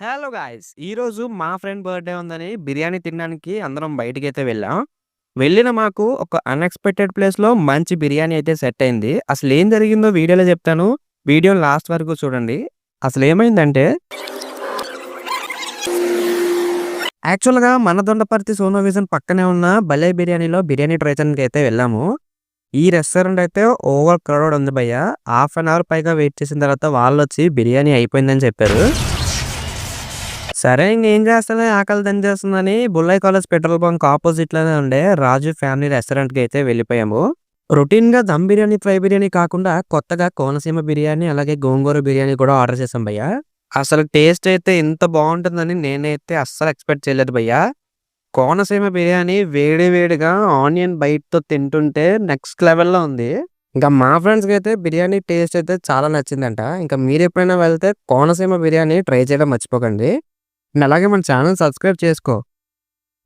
Hello guys! ఈరోజు మా friend birthday ఉందని బిర్యానీ తినడానికి అందరం బయటికైతే వెళ్ళాం. వెళ్ళిన మాకు ఒక అన్‌ఎక్స్‌పెక్టెడ్ ప్లేస్‌లో మంచి బిర్యానీ అయితే సెట్ అయింది. అసలేం జరిగిందో వీడియోలో చెప్తాను. వీడియోని లాస్ట్ వరకు చూడండి. అసలేమైందంటే యాక్చువల్‌గా మన దొండపర్తి సోనో విజన్ పక్కనే ఉన్న భలే బిర్యానీలో బిర్యానీ ట్రై చేయడానికైతే వెళ్ళాము. ఈ రెస్టారెంట్ అయితే ఓవర్ క్రౌడెడ్ ఉంది భయ్య. హాఫ్ అన్ అవర్ పైగా వెయిట్ చేసిన తర్వాత వాళ్ళొచ్చి బిర్యానీ అయిపోయిందని చెప్పారు. సరే ఇంకేం చేస్తాలే ఆకలి దంచేస్తుందని బుల్లయ్య కాలేజ్ పెట్రోల్ బంక్ ఆపోజిట్‌లోనే ఉండే రాజు ఫ్యామిలీ రెస్టారెంట్‌కి అయితే వెళ్ళిపోయాము. రొటీన్‌గా దమ్ బిర్యానీ, ఫ్రై బిర్యానీ కాకుండా కొత్తగా కోనసీమ బిర్యానీ, అలాగే గోంగూర బిర్యానీ కూడా ఆర్డర్ చేశాం భయ్య. అసలు టేస్ట్ అయితే ఇంత బావుంటుందని నేనైతే అస్సలు ఎక్స్‌పెక్ట్ చేయలేదు భయ్య. కోనసీమ బిర్యానీ వేడి వేడిగా ఆనియన్ బైట్‌తో తింటుంటే నెక్స్ట్ లెవెల్‌లో ఉంది. ఇంకా మా ఫ్రెండ్స్‌కైతే బిర్యానీ టేస్ట్ అయితే చాలా నచ్చిందంట. ఇంకా మీరెప్పుడైనా వెళ్తే కోనసీమ బిర్యానీ ట్రై చేయడం మర్చిపోకండి. అండ్ అలాగే మన ఛానెల్ సబ్స్క్రైబ్ చేసుకో.